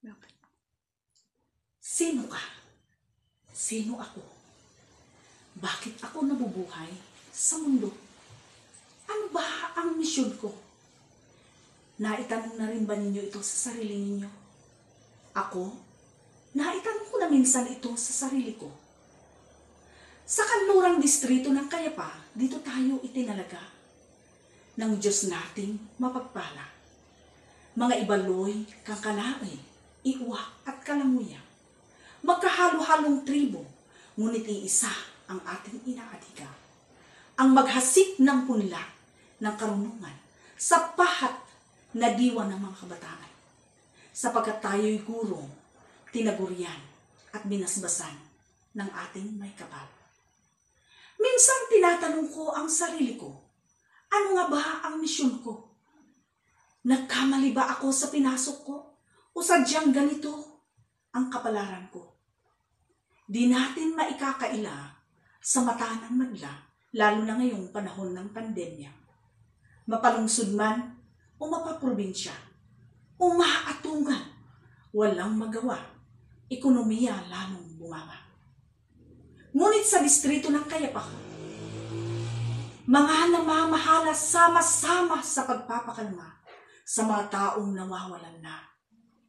Bakit? Sino ka? Sino ako? Bakit ako nabubuhay sa mundo? Ano ba ang misyon ko? Naitanong na rin ba ninyo ito sa sarili ninyo? Ako? Naitanong ko na minsan ito sa sarili ko. Sa kanlurang distrito ng Cayapa, dito tayo itinalaga ng Diyos nating mapagpala. Mga ibaloy, kangkalain, iuwak at kalanguya. Magkahalo-halong tribo, ngunit iisa ang ating inaadiga. Ang maghasik ng punla ng karunungan sa pahat na diwa ng mga kabataan. Sapagkat tayo'y guro, tinagurian at binasbasan ng ating may kapal. Minsan tinatanong ko ang sarili ko, ano nga ba ang misyon ko? Nagkamali ba ako sa pinasok ko? O sadyang ganito ang kapalaran ko? Di natin maikakaila sa mata ng madla, lalo na ngayong panahon ng pandemya. Mapalungsod man o mapaprobinsya, umaatungan, walang magawa, ekonomiya lalong bumaba. Ngunit sa distrito ng Cayapa, mga namamahala sama-sama sa pagpapakalma sa mga taong nawawalan na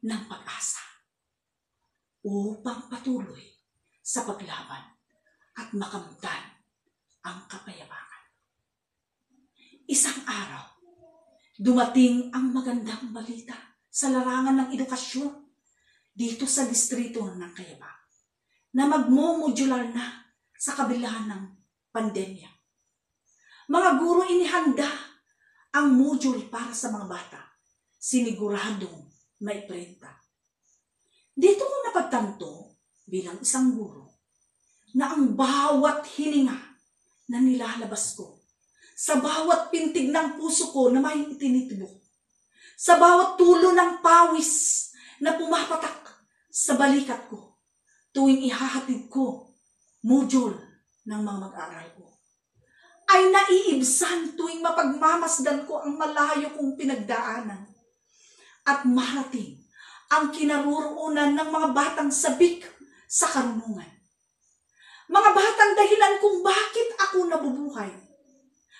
ng pag-asa upang patuloy sa paglaban at makamtan ang kapayapaan. Isang araw, dumating ang magandang balita sa larangan ng edukasyon dito sa distrito ng Cayapa na magmomodular na sa kabila ng pandemya. Mga guro inihanda ang module para sa mga bata, siniguradong may prenta. Dito ko napagtanto bilang isang guro na ang bawat hininga na nilalabas ko, sa bawat pintig ng puso ko na may itinitibok, sa bawat tulo ng pawis na pumapatak sa balikat ko, tuwing ihahatid ko module ng mga mag-aaral ko, ay naiibsan tuwing mapagmamasdan ko ang malayo kong pinagdaanan at marating ang kinaroroonan ng mga batang sabik sa karunungan. Mga batang dahilan kung bakit ako nabubuhay.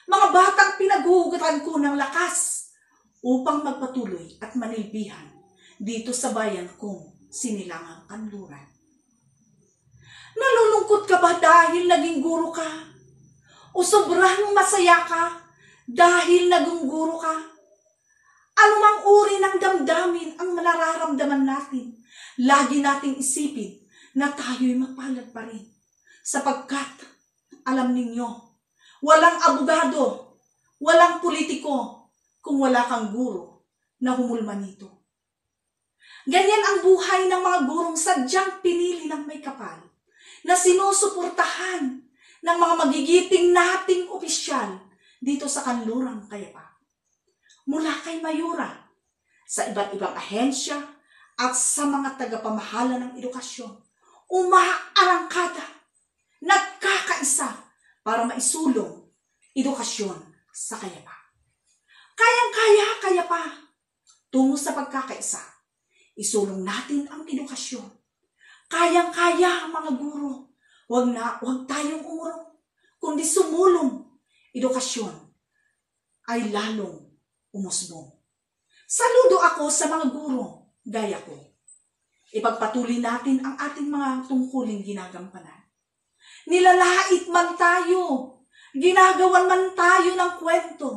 Mga batang pinaghuhugutan ko ng lakas upang magpatuloy at manilbihan dito sa bayan kong sinilangang kanluran. Nalulungkot ka ba dahil naging guro ka? O sobrang masaya ka dahil naging guro ka? Anumang uri ng damdamin ang nararamdaman natin, lagi nating isipin na tayo'y mapalad pa rin. Sapagkat, alam ninyo, walang abogado, walang politiko kung wala kang guro na humulma nito. Ganyan ang buhay ng mga gurong sadyang pinili ng may kapal na sinusuportahan ng mga magigiting nating opisyal dito sa kanlurang Cayapa. Mula kay Mayura, sa iba't ibang ahensya at sa mga tagapamahala ng edukasyon, umaarangkada, nagkakaisa para maisulong edukasyon sa Cayapa. Kayang-kaya Cayapa, tungo sa pagkakaisa, isulong natin ang edukasyon. Kayang-kaya mga guro, huwag tayong umurong, kundi sumulong. Edukasyon ay lalong umusbong. Saludo ako sa mga guro, gaya ko. Ipagpatuloy natin ang ating mga tungkuling ginagampanan. Nilalait man tayo, ginagawan man tayo ng kwento,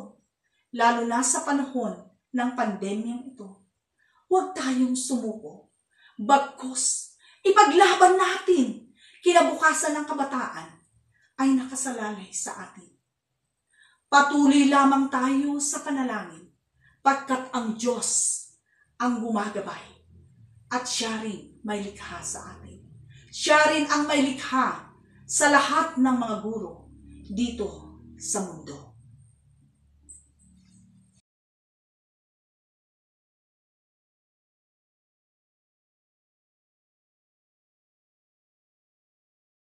lalo na sa panahon ng pandemyang ito. Huwag tayong sumuko. Bagkus, ipaglaban natin, kinabukasan ng kabataan ay nakasalalay sa atin. Patuloy lamang tayo sa panalangin, pagkat ang Diyos ang gumagabay at siya rin may likha sa atin. Siya rin ang may likha sa lahat ng mga guro dito sa mundo.